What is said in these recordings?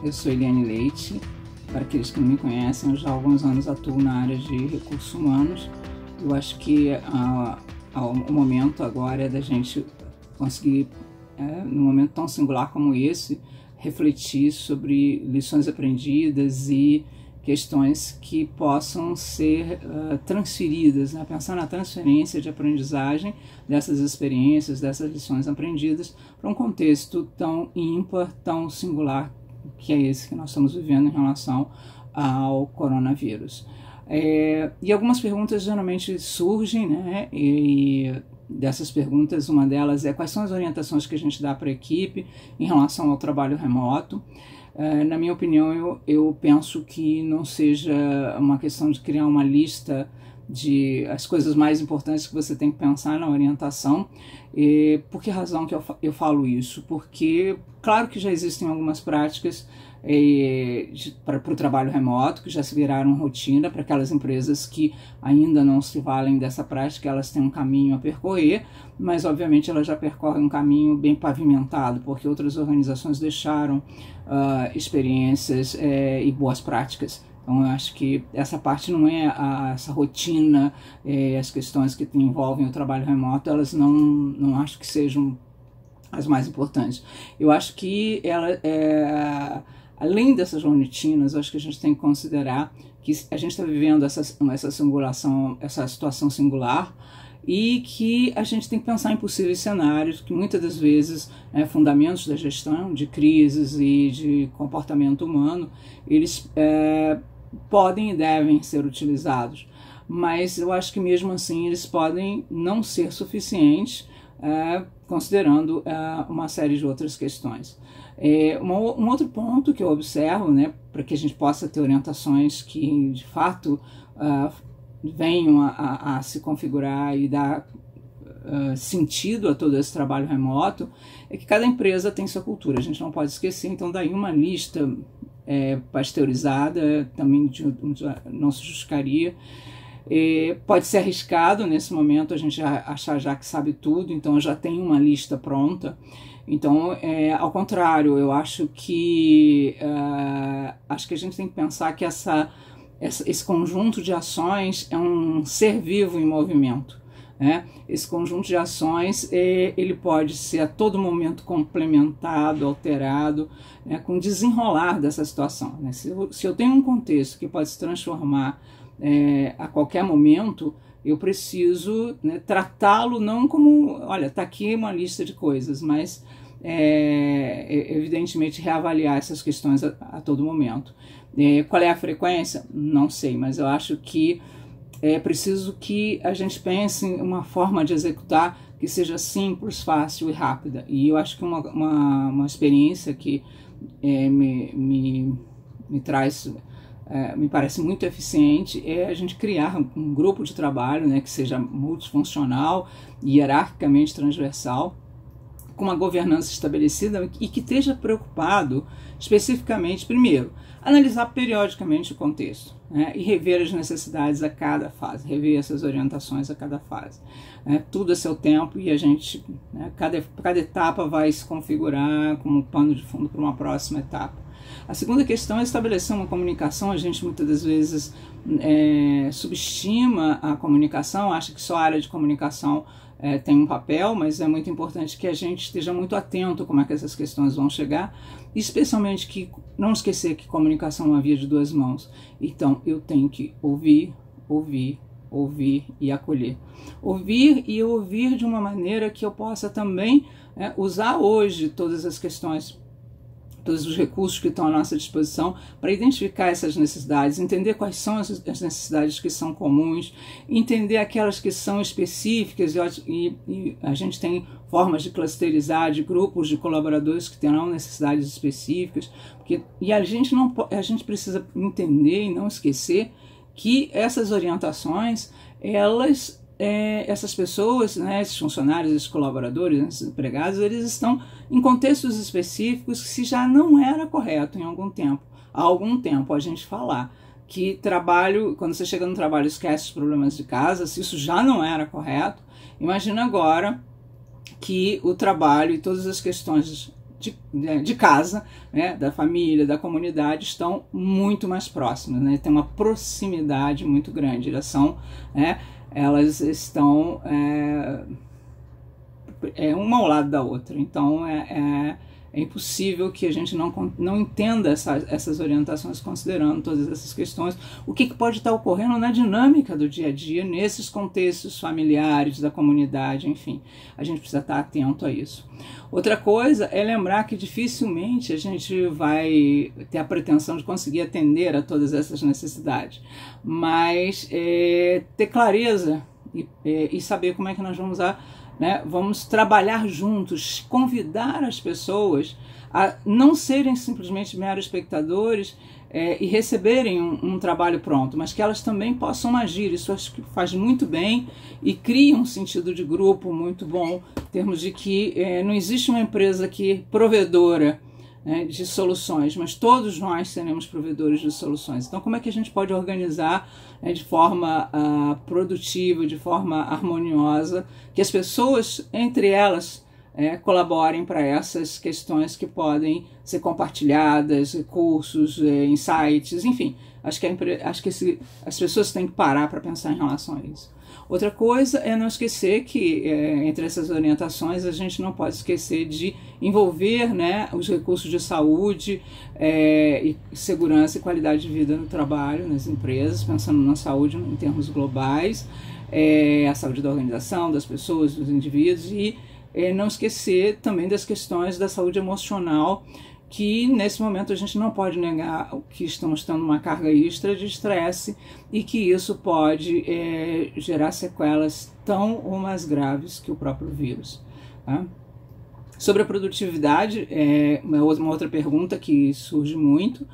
eu sou Eliane Leite. Para aqueles que não me conhecem, eu já há alguns anos atuo na área de recursos humanos. Eu acho que o momento agora é da gente conseguir, num momento tão singular como esse, refletir sobre lições aprendidas e questões que possam ser transferidas, né? Pensar na transferência de aprendizagem dessas experiências, dessas lições aprendidas para um contexto tão ímpar, tão singular que é esse que nós estamos vivendo em relação ao coronavírus. E algumas perguntas geralmente surgem, né? E dessas perguntas, uma delas é quais são as orientações que a gente dá para a equipe em relação ao trabalho remoto. Na minha opinião, eu penso que não seja uma questão de criar uma lista de as coisas mais importantes que você tem que pensar na orientação. Por que razão que eu falo isso? Porque, claro que já existem algumas práticas para o trabalho remoto, que já se viraram rotina para aquelas empresas que ainda não se valem dessa prática, elas têm um caminho a percorrer, mas obviamente elas já percorrem um caminho bem pavimentado, porque outras organizações deixaram experiências e boas práticas. Então eu acho que essa parte não é essa rotina, as questões que envolvem o trabalho remoto, elas não acho que sejam as mais importantes. Eu acho que além dessas rotinas, eu acho que a gente tem que considerar que a gente está vivendo essa singulação, essa situação singular, e que a gente tem que pensar em possíveis cenários, que muitas das vezes fundamentos da gestão de crises e de comportamento humano, eles podem e devem ser utilizados, mas eu acho que mesmo assim eles podem não ser suficientes, considerando uma série de outras questões. Um outro ponto que eu observo, né, para que a gente possa ter orientações que de fato venham a se configurar e dar sentido a todo esse trabalho remoto, é que cada empresa tem sua cultura, a gente não pode esquecer. Então daí uma lista pasteurizada também não se justificaria. Pode ser arriscado nesse momento a gente achar já que sabe tudo, então eu já tenho uma lista pronta. Então, ao contrário, eu acho que a gente tem que pensar que esse conjunto de ações é um ser vivo em movimento. Esse conjunto de ações ele pode ser a todo momento complementado, alterado, com o desenrolar dessa situação. Se eu tenho um contexto que pode se transformar a qualquer momento, eu preciso tratá-lo não como, olha, está aqui uma lista de coisas, mas evidentemente reavaliar essas questões a todo momento. Qual é a frequência? Não sei, mas eu acho que é preciso que a gente pense em uma forma de executar que seja simples, fácil e rápida. E eu acho que uma experiência que me traz, me parece muito eficiente, é a gente criar um grupo de trabalho, que seja multifuncional e hierarquicamente transversal, com uma governança estabelecida e que esteja preocupado especificamente, primeiro, analisar periodicamente o contexto, e rever as necessidades a cada fase, rever essas orientações a cada fase. Tudo a seu tempo, e a gente, cada etapa vai se configurar como pano de fundo para uma próxima etapa. A segunda questão é estabelecer uma comunicação. A gente muitas das vezes subestima a comunicação, acha que só a área de comunicação tem um papel, mas é muito importante que a gente esteja muito atento como é que essas questões vão chegar, especialmente que não esquecer que comunicação é uma via de duas mãos. Então eu tenho que ouvir e acolher. Ouvir de uma maneira que eu possa também usar hoje todas as questões, todos os recursos que estão à nossa disposição para identificar essas necessidades, entender quais são as necessidades que são comuns, entender aquelas que são específicas, e a gente tem formas de clusterizar, de grupos de colaboradores que terão necessidades específicas, e a gente precisa entender e não esquecer que essas orientações, essas pessoas, esses funcionários, esses colaboradores, esses empregados, eles estão em contextos específicos que, se já não era correto há algum tempo a gente falar que quando você chega no trabalho, esquece os problemas de casa, se isso já não era correto, imagina agora que o trabalho e todas as questões de casa, né, da família, da comunidade, estão muito mais próximas, né, tem uma proximidade muito grande, elas estão uma ao lado da outra, então é impossível que a gente não entenda essas orientações considerando todas essas questões, o que pode estar ocorrendo na dinâmica do dia a dia, nesses contextos familiares, da comunidade, enfim, a gente precisa estar atento a isso. Outra coisa é lembrar que dificilmente a gente vai ter a pretensão de conseguir atender a todas essas necessidades, mas ter clareza e saber como é que nós vamos vamos trabalhar juntos, convidar as pessoas a não serem simplesmente meros espectadores e receberem um trabalho pronto, mas que elas também possam agir. Isso acho que faz muito bem e cria um sentido de grupo muito bom, em termos de que não existe uma empresa provedora de soluções, mas todos nós seremos provedores de soluções. Então, como é que a gente pode organizar de forma produtiva, de forma harmoniosa, que as pessoas, entre elas, colaborem para essas questões que podem ser compartilhadas, recursos, insights, enfim. Acho que as pessoas têm que parar para pensar em relação a isso. Outra coisa é não esquecer que, entre essas orientações, a gente não pode esquecer de envolver os recursos de saúde, e segurança e qualidade de vida no trabalho, nas empresas, pensando na saúde em termos globais, a saúde da organização, das pessoas, dos indivíduos, e não esquecer também das questões da saúde emocional, que nesse momento a gente não pode negar que estamos tendo uma carga extra de estresse e que isso pode gerar sequelas tão ou mais graves que o próprio vírus. Tá? Sobre a produtividade, uma outra pergunta que surge muito,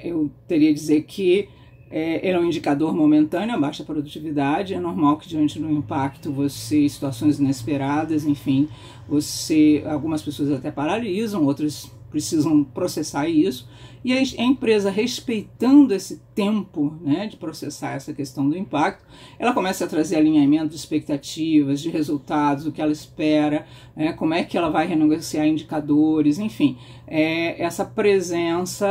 eu teria a dizer que ele é um indicador momentâneo, a baixa produtividade. É normal que diante do impacto situações inesperadas, enfim, algumas pessoas até paralisam, outras precisam processar isso, e a empresa, respeitando esse tempo de processar essa questão do impacto, ela começa a trazer alinhamento de expectativas, de resultados, o que ela espera, como é que ela vai renegociar indicadores, enfim, essa presença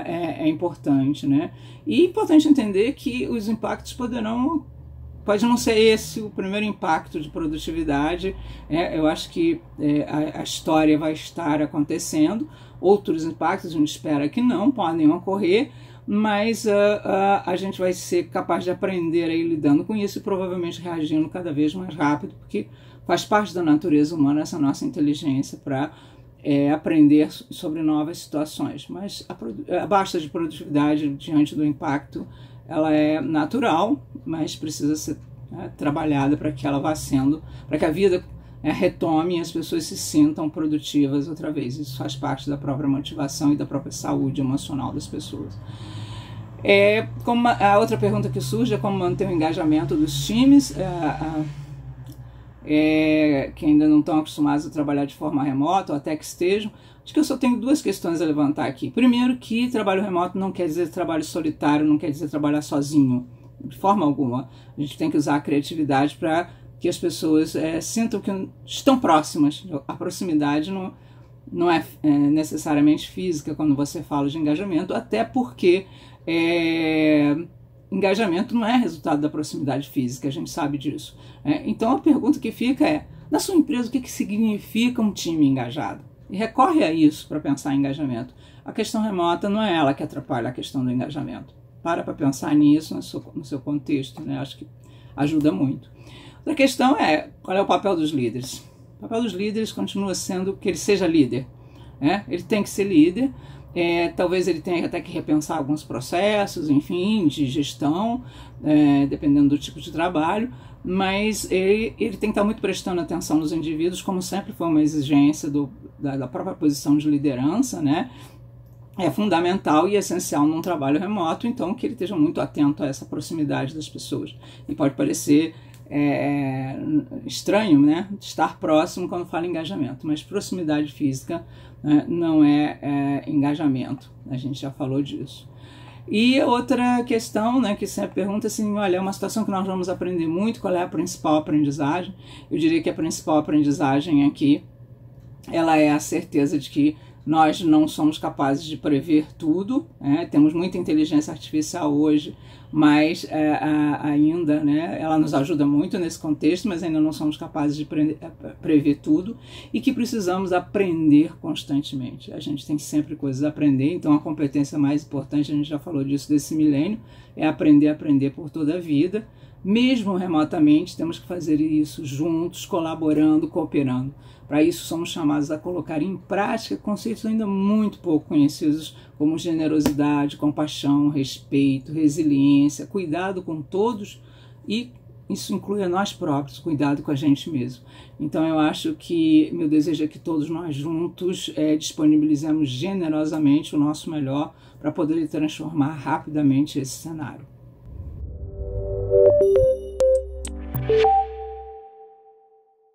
é importante, E é importante entender que os impactos pode não ser esse o primeiro impacto de produtividade, eu acho que a história vai estar acontecendo, outros impactos a gente espera que não podem ocorrer, mas a gente vai ser capaz de aprender a ir lidando com isso e provavelmente reagindo cada vez mais rápido, porque faz parte da natureza humana essa nossa inteligência para aprender sobre novas situações. Mas a baixa de produtividade diante do impacto, ela é natural, mas precisa ser trabalhada para que ela vá sendo, para que a vida retome e as pessoas se sintam produtivas outra vez. Isso faz parte da própria motivação e da própria saúde emocional das pessoas. Como a outra pergunta que surge é como manter o engajamento dos times, que ainda não estão acostumados a trabalhar de forma remota ou até que estejam. Acho que eu só tenho duas questões a levantar aqui. Primeiro, que trabalho remoto não quer dizer trabalho solitário, não quer dizer trabalhar sozinho, de forma alguma. A gente tem que usar a criatividade para que as pessoas sintam que estão próximas. A proximidade não é necessariamente física quando você fala de engajamento, até porque engajamento não é resultado da proximidade física, a gente sabe disso. Então a pergunta que fica na sua empresa, o que significa um time engajado? E recorre a isso para pensar em engajamento. A questão remota não é ela que atrapalha a questão do engajamento. Para pensar nisso no seu contexto, acho que ajuda muito. Outra questão qual é o papel dos líderes? O papel dos líderes continua sendo que ele seja líder. Ele tem que ser líder, talvez ele tenha até que repensar alguns processos, enfim, de gestão, dependendo do tipo de trabalho, mas ele tem que estar muito prestando atenção nos indivíduos, como sempre foi uma exigência da própria posição de liderança, É fundamental e essencial num trabalho remoto, então que ele esteja muito atento a essa proximidade das pessoas. E pode parecer estranho, estar próximo quando fala em engajamento, mas proximidade física não é engajamento, a gente já falou disso. E outra questão, que sempre pergunta assim, olha, é uma situação que nós vamos aprender muito, qual é a principal aprendizagem? Eu diria que a principal aprendizagem aqui ela é a certeza de que nós não somos capazes de prever tudo, né? Temos muita inteligência artificial hoje, mas ainda, né, ela nos ajuda muito nesse contexto, mas ainda não somos capazes de prever tudo, e que precisamos aprender constantemente. A gente tem sempre coisas a aprender, então a competência mais importante, a gente já falou disso desse milênio, é aprender a aprender por toda a vida. Mesmo remotamente, temos que fazer isso juntos, colaborando, cooperando. Para isso, somos chamados a colocar em prática conceitos ainda muito pouco conhecidos, como generosidade, compaixão, respeito, resiliência, cuidado com todos, e isso inclui a nós próprios, cuidado com a gente mesmo. Então, eu acho que meu desejo é que todos nós juntos disponibilizemos generosamente o nosso melhor para poder transformar rapidamente esse cenário.